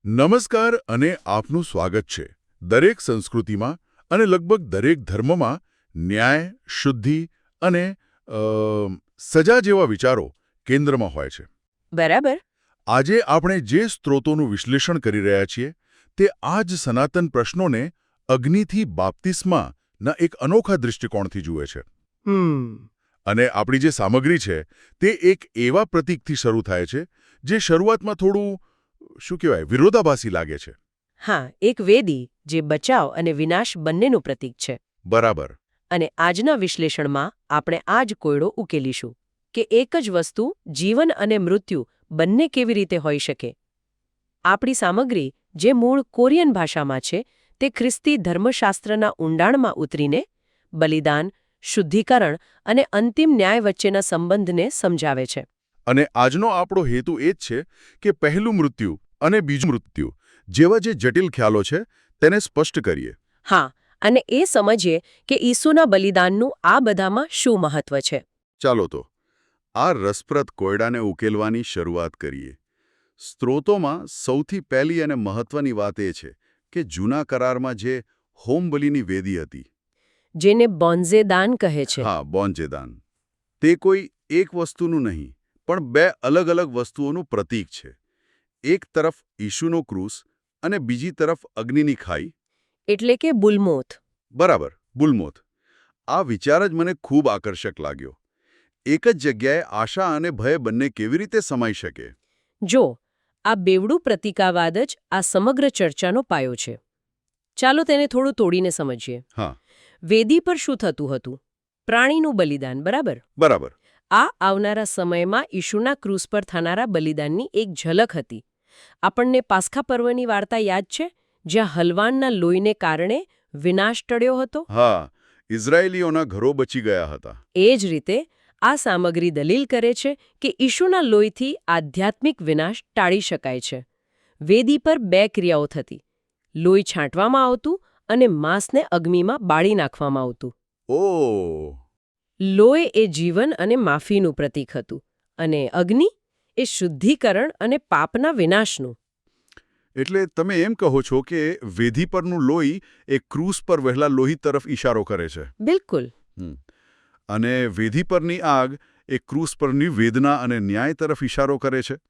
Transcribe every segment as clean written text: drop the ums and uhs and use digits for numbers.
નમસ્કાર અને આપનું સ્વાગત છે. દરેક સંસ્કૃતિમાં અને લગભગ દરેક ધર્મમાં ન્યાય, શુદ્ધિ અને સજા જેવા વિચારો કેન્દ્રમાં હોય છે. બરાબર. આજે આપણે જે સ્ત્રોતોનું વિશ્લેષણ કરી રહ્યા છીએ તે આ જ સનાતન પ્રશ્નોને અગ્નિથી બાપ્તિસ્માના એક અનોખા દૃષ્ટિકોણથી જુએ છે. અને આપણી જે સામગ્રી છે તે એક એવા પ્રતીકથી શરૂ થાય છે જે શરૂઆતમાં થોડું વિરોધાભાસી લાગે છે. હા, એક વેદી જે બચાવ અને વિનાશ બંનેનું પ્રતીક છે. બરાબર. અને આજના વિશ્લેષણમાં આપણે આ જ કોયડો ઉકેલીશું કે એક જ વસ્તુ જીવન અને મૃત્યુ બંને કેવી રીતે હોઈ શકે. આપણી સામગ્રી જે મૂળ કોરિયન ભાષામાં છે તે ખ્રિસ્તી ધર્મશાસ્ત્રના ઊંડાણમાં ઉતરીને બલિદાન, શુદ્ધિકરણ અને અંતિમ ન્યાય વચ્ચેના સંબંધને સમજાવે છે. અને આજનો આપણો હેતુ એ જ છે કે પહેલું મૃત્યુ અને બીજું મૃત્યુ જેવા જે જટિલ ખ્યાલો છે તેને સ્પષ્ટ કરીએ. હા, અને એ સમજીએ કે ઈસુના બલિદાનનું આ બધામાં શું મહત્વ છે. ચાલો તો આ રસપ્રદ કોયડાને ઉકેલવાની શરૂઆત કરીએ. સ્ત્રોતોમાં સૌથી પહેલી અને મહત્વની વાત એ છે કે જૂના કરારમાં જે હોમબલિની વેદી હતી, જેને બોન્ઝેદાન કહે છે. હા, બોન્ઝેદાન, તે કોઈ એક વસ્તુનું નહીં પણ બે અલગ અલગ વસ્તુઓનું પ્રતીક છે. એક તરફ ઈશુનો ક્રૂસ અને બીજી તરફ અગ્નિની ખાઈ, એટલે કે બુલમોથ. બરાબર, બુલમોથ. આ વિચાર જ મને ખૂબ આકર્ષક લાગ્યો. એક જ જગ્યાએ આશા અને ભય બંને કેવી રીતે સમાઈ શકે? જો આ બેવડું પ્રતિકાવાદ જ આ સમગ્ર ચર્ચાનો પાયો છે. ચાલો તેને થોડું તોડીને સમજીએ. હા. વેદી પર શું થતું હતું? પ્રાણીનું બલિદાન, બરાબર? બરાબર. આ આવનારા સમયમાં ઈશુના ક્રૂસ પર થનારા બલિદાનની એક ઝલક હતી. આપણને પાસ્ખા પર્વની વાર્તા યાદ છે, જ્યાં હલવાનના લોહીને કારણે વિનાશ ટળ્યો હતો. હા, ઇઝરાયેલીઓના ઘરો બચી ગયા હતા. એ જ રીતે આ સામગ્રી દલીલ કરે છે કે ઈશુના લોહીથી આધ્યાત્મિક વિનાશ ટાળી શકાય છે. વેદી પર બે ક્રિયાઓ થતી: લોહી છાંટવામાં આવતું અને માંસને અગ્નિમાં બાળી નાખવામાં આવતું. ઓહ! લોહી એ જીવન અને માફીનું પ્રતીક હતું, અને અગ્નિ એ શુદ્ધિકરણ અને પાપના વિનાશનું. એટલે તમે એમ કહો છો કે વેદી પરનું લોહી એ ક્રૂસ પર વહેલા લોહી તરફ ઇશારો કરે છે. બિલકુલ. અને વેદી પરની આગ એ ક્રૂસ પરની વેદના અને ન્યાય તરફ ઇશારો કરે છે.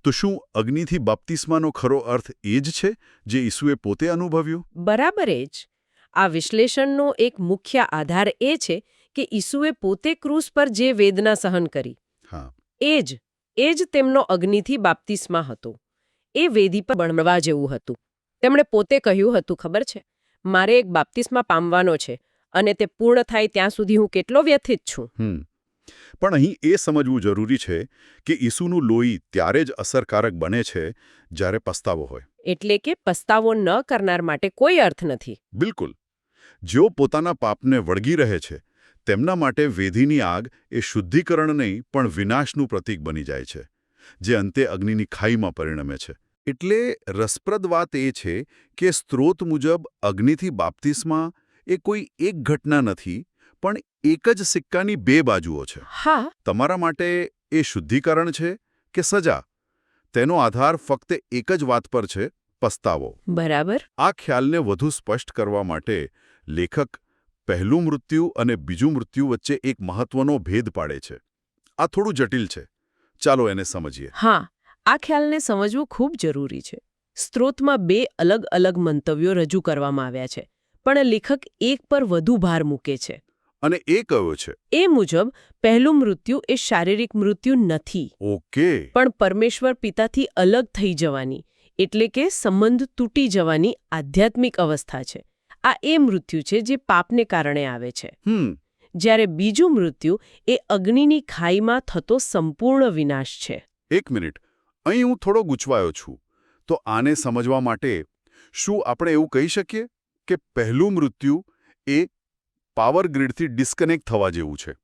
તો શું અગ્નિથી બાપ્તિસ્માનો ખરો અર્થ એ જ છે જે ઈસુએ પોતે અનુભવ્યું? બરાબર એ જ. આ વિશ્લેષણનો એક મુખ્ય આધાર એ છે કે ઈસુએ પોતે ક્રૂસ પર જે વેદના સહન કરી, હા, એ જ તેમનો અગ્નિથી બાપ્તિસ્મા હતો. એ વેદી પર બળવા જેવું હતું. તેમણે પોતે કહ્યું હતું, ખબર છે, મારે એક બાપ્તિસ્મા પામવાનો છે અને તે પૂર્ણ થાય ત્યાં સુધી હું કેટલો વ્યથિત છું. પણ અહીં એ સમજવું જરૂરી છે કે ઈસુનું લોહી ત્યારે જ અસરકારક બને છે જ્યારે પસ્તાવો હોય. એટલે કે પસ્તાવો ન કરનાર માટે કોઈ અર્થ નથી. બિલકુલ. જેઓ પોતાના પાપને વળગી રહે છે તેમના માટે વેદીની આગ એ શુદ્ધિકરણ નહીં પણ વિનાશનું પ્રતીક બની જાય છે, જે અંતે અગ્નિની ખાઈમાં પરિણમે છે. એટલે રસપ્રદ વાત એ છે કે સ્ત્રોત મુજબ અગ્નિથી બાપ્તિસ્મા એ કોઈ એક ઘટના નથી, પણ એક જ સિક્કાની બે બાજુઓ છે. હા. તમારા માટે એ શુદ્ધિકરણ છે કે સજા? તેનો આધાર ફક્ત એક જ વાત પર છે: પસ્તાવો. બરાબર. આ ખ્યાલને વધુ સ્પષ્ટ કરવા માટે લેખક પહેલું મૃત્યુ અને બીજું મૃત્યુ વચ્ચે એક મહત્વનો ભેદ પાડે છે. આ થોડું જટિલ છે. ચાલો એને સમજીએ. હા, આ ખ્યાલને સમજવું ખૂબ જરૂરી છે. સ્ત્રોતમાં બે અલગ અલગ મંતવ્યો રજૂ કરવામાં આવ્યા છે, પણ લેખક એક પર વધુ ભાર મૂકે છે. અને એ કયો છે? એ મુજબ પહેલું મૃત્યુ એ શારીરિક મૃત્યુ નથી. ઓકે. પણ પરમેશ્વર પિતાથી અલગ થઈ જવાની, એટલે કે સંબંધ તૂટી જવાની આધ્યાત્મિક અવસ્થા છે. આ એ મૃત્યુ છે જે પાપને કારણે આવે છે. જ્યારે બીજું મૃત્યુ એ અગ્નિની ખાઈમાં થતો સંપૂર્ણ વિનાશ છે. એક મિનિટ, અહીં હું થોડો ગૂંચવાયો છું. તો આને સમજવા માટે શું આપણે એવું કહી શકીએ કે પહેલું મૃત્યુ એ પાવર ગ્રીડથી ડિસ્કનેક્ટ થવા જેવું છે?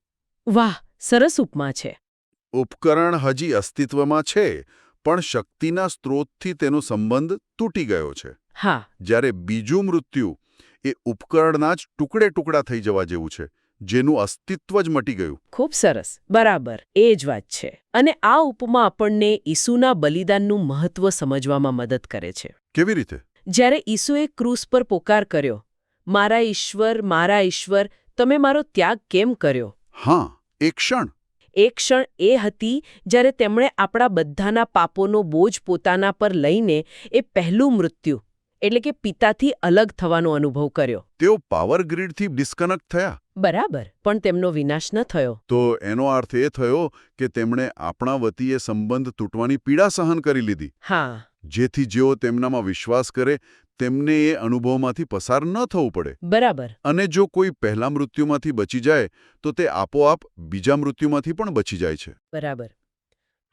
વાહ, સરસ ઉપમા છે. ઉપકરણ હજી અસ્તિત્વમાં છે, પણ શક્તિના સ્ત્રોતથી તેનો સંબંધ તૂટી ગયો છે. હા. જ્યારે બીજું મૃત્યુ એ ઉપકરણના જ ટુકડે ટુકડા થઈ જવા જેવું છે, જેનું અસ્તિત્વ જ મટી ગયું. ખૂબ સરસ. બરાબર, એ જ વાત છે. અને આ ઉપમા આપણને ઈસુના બલિદાનનું મહત્વ સમજવામાં મદદ કરે છે. કેવી રીતે? જ્યારે ઈસુએ ક્રૂસ પર પોકાર કર્યો, મારા ઈશ્વર, તમે મારો ત્યાગ કેમ કર્યો? હા, એક ક્ષણ. એ ક્ષણ એ હતી જ્યારે તેમણે આપણા બધાના પાપોનો બોજ પોતાના પર લઈને એ પહેલું મૃત્યુ એટલે કે પિતાથી અલગ થવાનો અનુભવ કર્યો. તેઓ પાવર ગ્રીડથી ડિસ્કનેક્ટ થયા. બરાબર, પણ તેમનો વિનાશ ન થયો. તો એનો અર્થ એ થયો કે તેમણે આપણા વતીએ સંબંધ તૂટવાની પીડા સહન કરી લીધી. હા, જેથી જેઓ તેમનામાં વિશ્વાસ કરે તેમને એ અનુભવમાંથી પસાર ન થવું પડે. બરાબર. અને જો કોઈ પહેલા મૃત્યુમાંથી બચી જાય તો તે આપોઆપ બીજા મૃત્યુમાંથી પણ બચી જાય છે. બરાબર.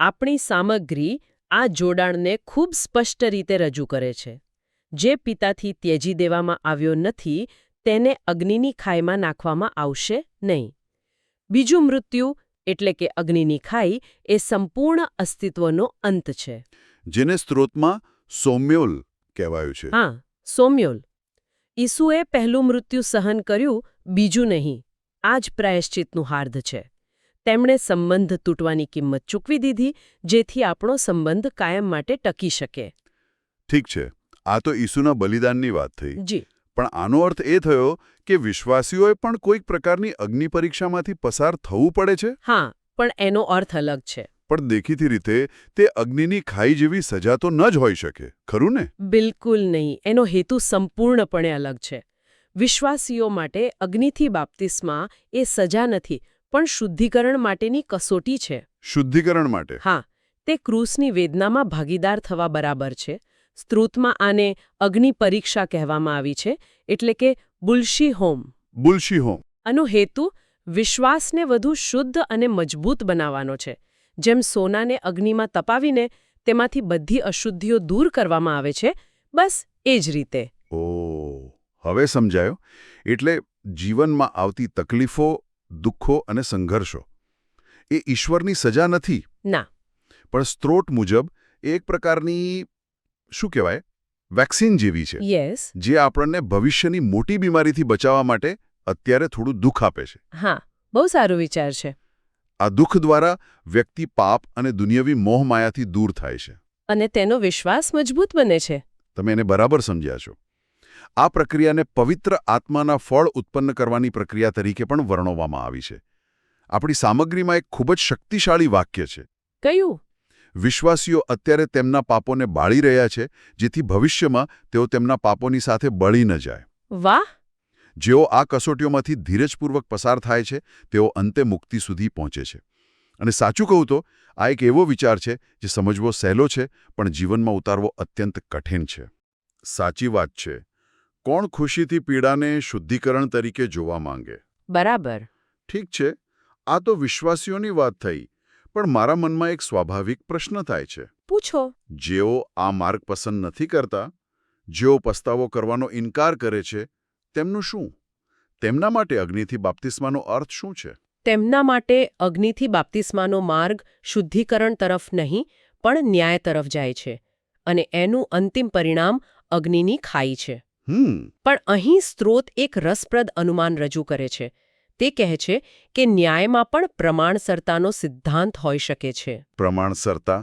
આપણી સામગ્રી આ જોડાણને ખૂબ સ્પષ્ટ રીતે રજૂ કરે છે. જે પિતાથી ત્યજી દેવામાં આવ્યો નથી તેને અગ્નિની ખાઈમાં નાખવામાં આવશે નહીં. બીજું મૃત્યુ એટલે કે અગ્નિની ખાઈ એ સંપૂર્ણ અસ્તિત્વનો અંત છે. જેને સ્ત્રોતમાં સોમ્યોલ કહેવાયું છે. હા, સોમ્યોલ. ઈસુએ પહેલું મૃત્યુ સહન કર્યું, બીજું નહીં. આ જ પ્રાયશ્ચિતનું હાર્દ છે. તેમણે સંબંધ તૂટવાની કિંમત ચૂકવી દીધી જેથી આપણો સંબંધ કાયમ માટે ટકી શકે. ઠીક છે, આ તો ઈસુના બલિદાનની વાત થઈ. જી. પણ આનો અર્થ એ થયો કે વિશ્વાસીઓએ પણ કોઈક પ્રકારની અગ્નિ પરીક્ષામાંથી પસાર થવું પડે છે? હા, પણ એનો અર્થ અલગ છે. પણ દેખીતી રીતે તે અગ્નિની ખાઈ જેવી સજા તો ન જ હોઈ શકે, ખરું ને? બિલકુલ નહીં. એનો હેતુ સંપૂર્ણપણે અલગ છે. વિશ્વાસીઓ માટે અગ્નિથી બાપ્તિસ્મા એ સજા નથી, પણ શુદ્ધિકરણ માટેની કસોટી છે. શુદ્ધિકરણ માટે? હા, તે ક્રૂસની વેદનામાં ભાગીદાર થવા બરાબર છે. સ્ત્રોતમાં આને અગ્નિ પરીક્ષા કહેવામાં આવી છે, એટલે કે બુલશી હોમ. બુલશી હોમ. આનો હેતુ વિશ્વાસને વધુ શુદ્ધ અને મજબૂત બનાવવાનો છે. જેમ સોનાને અગ્નિમાં તપાવીને તેમાંથી બધી અશુદ્ધિઓ દૂર કરવામાં આવે છે, બસ એ જ રીતે. ઓહ, હવે સમજાયો. એટલે જીવનમાં આવતી તકલીફો, દુઃખો અને સંઘર્ષો એ ઈશ્વરની સજા નથી. ના. પણ સ્ત્રોત મુજબ એક પ્રકારની શું કહેવાય વેક્સિન જેવી છે. યસ. જે આપણને ભવિષ્યની મોટી બીમારીથી બચાવવા માટે અત્યારે થોડું દુઃખ આપે છે. હા, બહુ સારો વિચાર છે. આ દુઃખ દ્વારા વ્યક્તિ પાપ અને દુનિયાવી મોહમાયાથી દૂર થાય છે. અને તેનો વિશ્વાસ મજબૂત બને છે. તમે એને બરાબર સમજ્યા છો. આ પ્રક્રિયાને પવિત્ર આત્માના ફળ ઉત્પન્ન કરવાની પ્રક્રિયા તરીકે પણ વર્ણવવામાં આવી છે. આપણી સામગ્રીમાં એક ખૂબ જ શક્તિશાળી વાક્ય છે. કયું? વિશ્વાસીઓ અત્યારે તેમના પાપોને બાળી રહ્યા છે, જેથી ભવિષ્યમાં તેઓ તેમના પાપોની સાથે બળી ન જાય. વાહ! જેઓ આ કસોટીઓમાંથી ધીરજપૂર્વક પસાર થાય છે, તેઓ અંતે મુક્તિ સુધી પહોંચે છે. અને સાચું કહું તો આ એક એવો વિચાર છે જે સમજવો સહેલો છે, પણ જીવનમાં ઉતારવો અત્યંત કઠિન છે. સાચી વાત છે. કોણ ખુશીથી પીડાને શુદ્ધિકરણ તરીકે જોવા માંગે? બરાબર. ઠીક છે, આ તો વિશ્વાસીઓની વાત થઈ, પણ મારા મનમાં એક સ્વાભાવિક પ્રશ્ન થાય છે. પૂછો. જેઓ આ માર્ગ પસંદ નથી કરતા, જેઓ પસ્તાવો કરવાનો ઇનકાર કરે છે, તેમનું શું? તેમના માટે અગ્નિથી બાપ્તિસ્માનો અર્થ શું છે? તેમના માટે અગ્નિથી બાપ્તિસ્માનો માર્ગ શુદ્ધિકરણ તરફ નહીં, પણ ન્યાય તરફ જાય છે. અને એનું અંતિમ પરિણામ અગ્નિની ખાઈ છે. પણ અહીં સ્ત્રોત એક રસપ્રદ અનુમાન રજૂ કરે છે. તે કહે છે કે ન્યાયમાં પણ પ્રમાણસરતાનો સિદ્ધાંત હોઈ શકે છે. પ્રમાણસરતા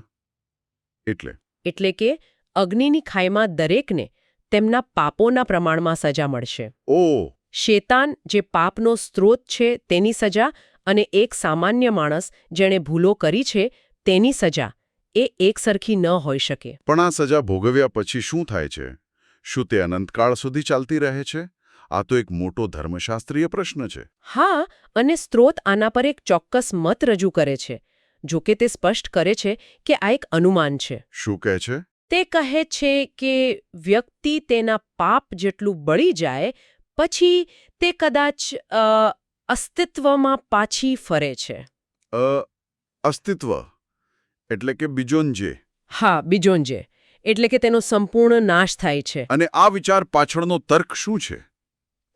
એટલે કે અગ્નિની ખાઈમાં દરેકને તેમના પાપોના પ્રમાણમાં સજા મળશે. ઓહ! શેતાન જે પાપનો સ્ત્રોત છે તેની સજા અને એક સામાન્ય માણસ જેણે ભૂલો કરી છે તેની સજા એ એકસરખી ન હોઈ શકે. પણ આ સજા ભોગવ્યા પછી શું થાય છે? શું તે અનંતકાળ સુધી ચાલતી રહે છે? આ તો એક મોટો ધર્મશાસ્ત્રીય પ્રશ્ન છે. હા, અને સ્ત્રોત આના પર એક ચોક્કસ મત રજૂ કરે છે. જોકે તે સ્પષ્ટ કરે છે કે આ એક અનુમાન છે. શું કહે છે? તે કહે છે કે વ્યક્તિ તેના પાપ જેટલું બળી જાય પછી તે કદાચ અસ્તિત્વમાં પાછી ફરે છે. અસ્તિત્વ એટલે કે બીજોંજે. હા, બીજોંજે એટલે કે તેનો સંપૂર્ણ નાશ થાય છે. અને આ વિચાર પાછળનો તર્ક શું છે?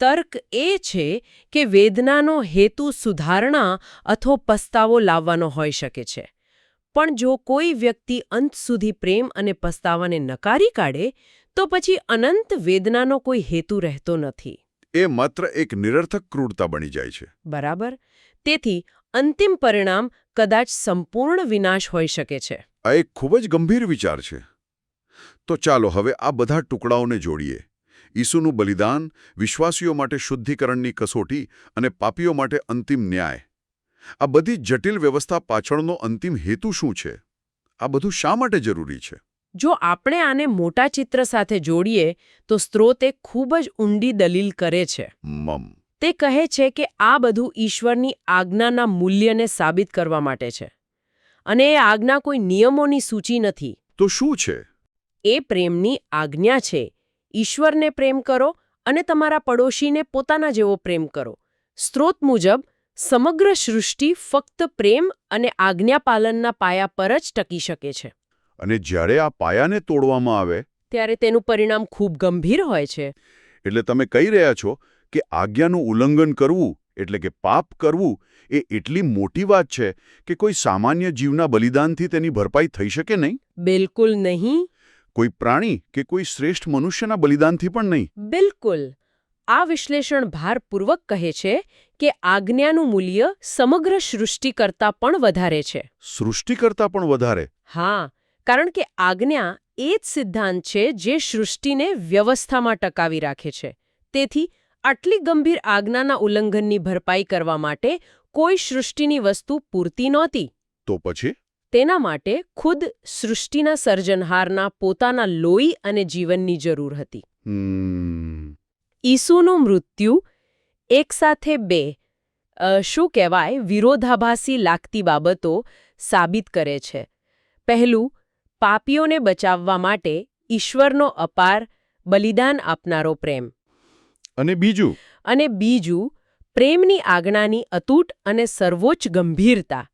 તર્ક એ છે કે વેદનાનો હેતુ સુધારણા અથવા પસ્તાવો લાવવાનો હોઈ શકે છે. પણ જો કોઈ વ્યક્તિ અંત સુધી પ્રેમ અને પસ્તાવાને નકારી કાઢે તો પછી અનંત વેદનાનો કોઈ હેતુ રહેતો નથી. એ માત્ર એક નિરર્થક ક્રૂરતા બની જાય છે. બરાબર. તેથી અંતિમ પરિણામ કદાચ સંપૂર્ણ વિનાશ હોઈ શકે છે. આ એક ખૂબ જ ગંભીર વિચાર છે. તો ચાલો હવે આ બધા ટુકડાઓને જોડીએ. ઈસુનું બલિદાન, વિશ્વાસીઓ માટે શુદ્ધિકરણની કસોટી અને પાપીઓ માટે અંતિમ ન્યાય. આ બધી જટિલ વ્યવસ્થા પાછળનો અંતિમ હેતુ શું છે? આ બધું શા માટે જરૂરી છે? જો આપણે આને મોટા ચિત્ર સાથે જોડીએ તો સ્ત્રોત એક ખૂબ જ ઊંડી દલીલ કરે છે. તે કહે છે કે આ બધું ઈશ્વરની આજ્ઞાના મૂલ્યને સાબિત કરવા માટે છે. અને એ આજ્ઞા કોઈ નિયમોની સૂચિ નથી. તો શું છે? એ પ્રેમની આજ્ઞા છે. ઈશ્વરને પ્રેમ કરો અને તમારા પડોશીને પોતાના જેવો પ્રેમ કરો. સ્ત્રોત મુજબ સમગ્ર સૃષ્ટિ ફક્ત પ્રેમ અને આજ્ઞાપાલનના પાયા પર જ ટકી શકે છે. અને જ્યારે આ પાયાને તોડવામાં આવે ત્યારે તેનું પરિણામ ખૂબ ગંભીર હોય છે. એટલે તમે કહી રહ્યા છો કે આજ્ઞાનું ઉલ્લંઘન કરવું એટલે કે પાપ કરવું એ એટલી મોટી વાત છે કે કોઈ સામાન્ય જીવના બલિદાનથી તેની ભરપાઈ થઈ શકે નહીં? બિલકુલ નહીં. કોઈ પ્રાણી કે કોઈ શ્રેષ્ઠ મનુષ્યના બલિદાનથી પણ નહીં? બિલકુલ. આ વિશ્લેષણ ભારપૂર્વક કહે છે કે આજ્ઞાનું મૂલ્ય સમગ્ર સૃષ્ટિ કરતાં પણ વધારે છે. સૃષ્ટિ કરતાં પણ વધારે? હા, કારણ કે આજ્ઞા એ જ સિદ્ધાંત છે જે સૃષ્ટિને વ્યવસ્થામાં ટકાવી રાખે છે. તેથી આટલી ગંભીર આજ્ઞાના ઉલ્લંઘનની ભરપાઈ કરવા માટે કોઈ સૃષ્ટિની વસ્તુ પૂરતી નહોતી. તો પછી? તેના માટે ખુદ સૃષ્ટિના સર્જનહારના પોતાના લોહી અને જીવનની જરૂર હતી. ઈસુનું મૃત્યુ એકસાથે બે વિરોધાભાસી લાગતી બાબતો સાબિત કરે છે. પહેલું, પાપીઓને બચાવવા માટે ઈશ્વરનો અપાર બલિદાન આપનારો પ્રેમ. અને બીજું, પ્રેમની આજ્ઞાની અતૂટ અને સર્વોચ્ચ ગંભીરતા.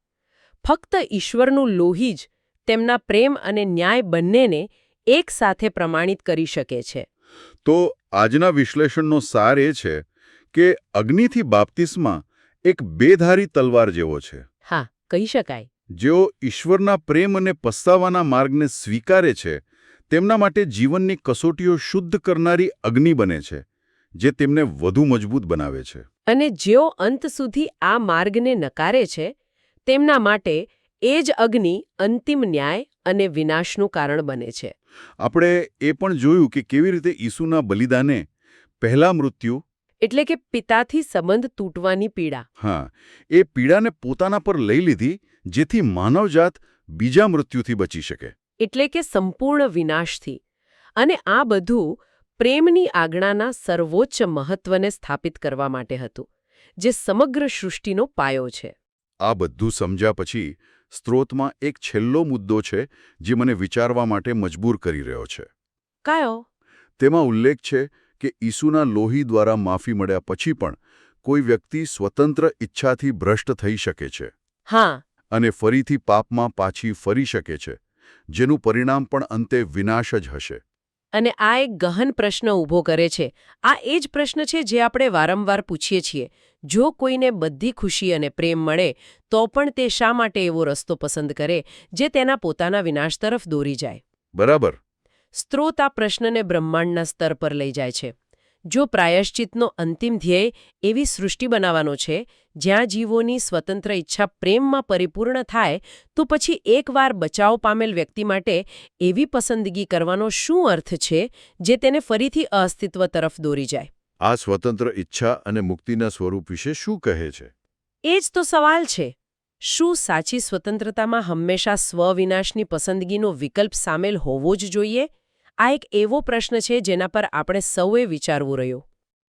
ફક્ત ઈશ્વરનું લોહી જ તેમના પ્રેમ અને ન્યાય બંનેને એક સાથે પ્રમાણિત કરી શકે છે. તો આજના વિશ્લેષણનો સાર એ છે કે અગ્નિથી બાપ્તિસ્મા એક બેધારી તલવાર જેવો છે. હા, કહી શકાય. જેઓ ઈશ્વરના પ્રેમ અને પસ્તાવાના માર્ગને સ્વીકારે છે તેમના માટે જીવનની કસોટીઓ શુદ્ધ કરનારી અગ્નિ બને છે, જે તેમને વધુ મજબૂત બનાવે છે. અને જેઓ અંત સુધી આ માર્ગને નકારે છે તેમના માટે એ જ અગ્નિ અંતિમ ન્યાય અને વિનાશનું કારણ બને છે. આપણે એ પણ જોયું કે કેવી રીતે ઈસુના બલિદાને પહેલા મૃત્યુ એટલે કે પિતાથી સંબંધ તૂટવાની પીડા. હા, એ પીડાને પોતાના પર લઈ લીધી જેથી માનવજાત બીજા મૃત્યુથી બચી શકે. એટલે કે સંપૂર્ણ વિનાશથી. અને આ બધું પ્રેમની આજ્ઞાના સર્વોચ્ચ મહત્વને સ્થાપિત કરવા માટે હતું, જે સમગ્ર સૃષ્ટિનો પાયો છે. આ બધું સમજ્યા પછી સ્ત્રોતમાં એક છેલ્લો મુદ્દો છે જે મને વિચારવા માટે મજબૂર કરી રહ્યો છે. કયો? તેમાં ઉલ્લેખ છે કે ઈસુના લોહી દ્વારા માફી મળ્યા પછી પણ કોઈ વ્યક્તિ સ્વતંત્ર ઈચ્છાથી ભ્રષ્ટ થઈ શકે છે. હા. અને ફરીથી પાપમાં પાછી ફરી શકે છે, જેનું પરિણામ પણ અંતે વિનાશ જ હશે. અને આ એક ગહન પ્રશ્ન ઊભો કરે છે. આ એ જ પ્રશ્ન છે જે આપણે વારંવાર પૂછીએ છીએ. જો કોઈને બધી ખુશી અને પ્રેમ મળે તો પણ તે શા માટે એવો રસ્તો પસંદ કરે જે તેના પોતાના વિનાશ તરફ દોરી જાય? બરાબર. સ્ત્રોત આ પ્રશ્નને બ્રહ્માંડના સ્તર પર લઈ જાય છે. જો પ્રાયશ્ચિતનો અંતિમ ધ્યેય એવી સૃષ્ટિ બનાવવાનો છે જ્યાં જીવોની સ્વતંત્ર ઈચ્છા પ્રેમમાં પરિપૂર્ણ થાય, તો પછી એકવાર બચાવ પામેલ વ્યક્તિ માટે એવી પસંદગી કરવાનો શું અર્થ છે જે તેને ફરીથી અસ્તિત્વ તરફ દોરી જાય? આ સ્વતંત્ર ઈચ્છા અને મુક્તિના સ્વરૂપ વિશે શું કહે છે? એ જ તો સવાલ છે. શું સાચી સ્વતંત્રતામાં હંમેશા સ્વવિનાશની પસંદગીનો વિકલ્પ સામેલ હોવો જ જોઈએ? આ એક એવો પ્રશ્ન છે જેના પર આપણે સૌએ વિચારવું રહ્યું.